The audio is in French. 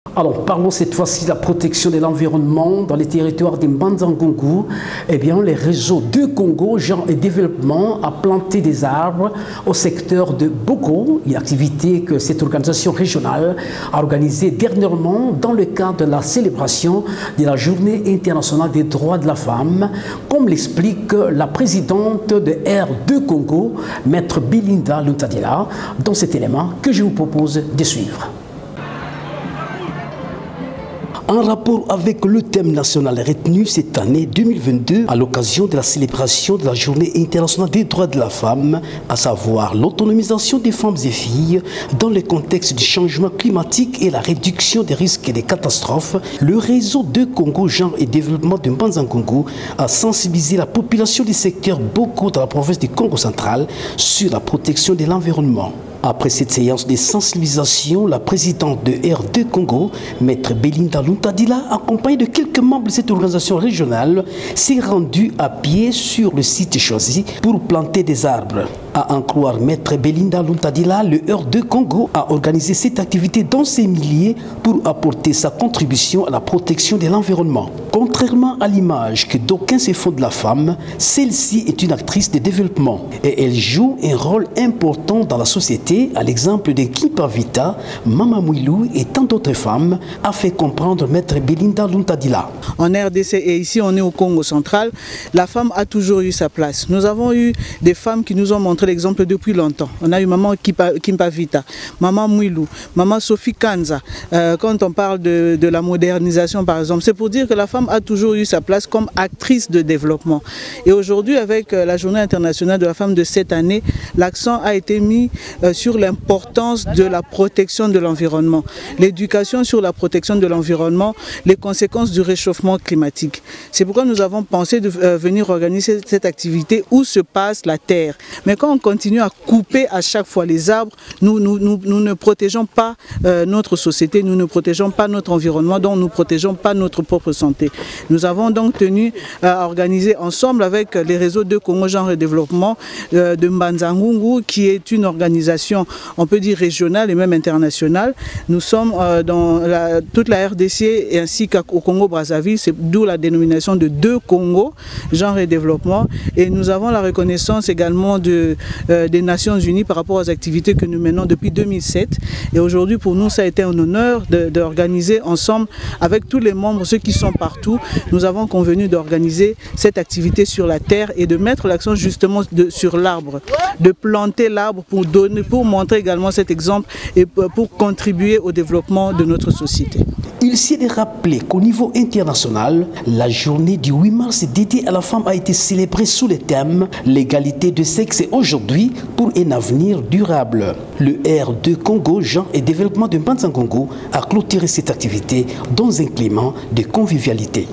Alors, parlons cette fois-ci de la protection de l'environnement dans les territoires de Mbanza-Ngungu. Eh bien, les réseaux de Congo, genre et développement, a planté des arbres au secteur de Boko, une activité que cette organisation régionale a organisée dernièrement dans le cadre de la célébration de la Journée internationale des droits de la femme, comme l'explique la présidente de R2 Congo, Maître Belinda Luntadila, dans cet élément que je vous propose de suivre. En rapport avec le thème national retenu cette année 2022 à l'occasion de la célébration de la Journée internationale des droits de la femme, à savoir l'autonomisation des femmes et filles dans le contexte du changement climatique et la réduction des risques et des catastrophes, le réseau de Congo Genre et Développement de Mbanza-Ngungu a sensibilisé la population du secteur Boko dans la province du Congo central sur la protection de l'environnement. Après cette séance de sensibilisation, la présidente de R2 Congo, Maître Belinda Luntadila, accompagnée de quelques membres de cette organisation régionale, s'est rendue à pied sur le site choisi pour planter des arbres. À en croire Maître Belinda Luntadila, le R2 Congo a organisé cette activité dans ses milliers pour apporter sa contribution à la protection de l'environnement. Contrairement à l'image que d'aucuns se font de la femme, celle-ci est une actrice de développement et elle joue un rôle important dans la société, à l'exemple de Kipa Vita, Mama Mouilou et tant d'autres femmes, a fait comprendre Maître Belinda Luntadila. En RDC et ici on est au Congo central, la femme a toujours eu sa place. Nous avons eu des femmes qui nous ont montré l'exemple depuis longtemps. On a eu Maman Kimpa Vita, Maman Mouilou, Maman Sophie Kanza. Quand on parle de la modernisation par exemple, c'est pour dire que la femme a toujours eu sa place comme actrice de développement. Et aujourd'hui, avec la Journée internationale de la femme de cette année, l'accent a été mis sur l'importance de la protection de l'environnement, l'éducation sur la protection de l'environnement, les conséquences du réchauffement climatique. C'est pourquoi nous avons pensé de venir organiser cette activité où se passe la terre. Mais quand on continue à couper à chaque fois les arbres, nous ne protégeons pas notre société, nous ne protégeons pas notre environnement, donc nous ne protégeons pas notre propre santé. Nous avons donc tenu à organiser ensemble avec les réseaux de Congo Genre et Développement de Mbanza-Ngungu, qui est une organisation, on peut dire régionale et même internationale. Nous sommes dans toute la RDC ainsi qu'au Congo-Brazzaville, c'est d'où la dénomination de 2 Congo Genre et Développement. Et nous avons la reconnaissance également des Nations Unies par rapport aux activités que nous menons depuis 2007. Et aujourd'hui, pour nous, ça a été un honneur d'organiser ensemble avec tous les membres, ceux qui sont partout. Nous avons convenu d'organiser cette activité sur la terre et de mettre l'accent justement sur l'arbre, de planter l'arbre pour montrer également cet exemple et pour contribuer au développement de notre société. Il s'est de rappeler qu'au niveau international, la journée du 8 mars dédiée à la femme a été célébrée sous le thème « L'égalité de sexe aujourd'hui pour un avenir durable ». Le R2 Congo Genre et Développement de Mbanza-Ngungu a clôturé cette activité dans un climat de convivialité.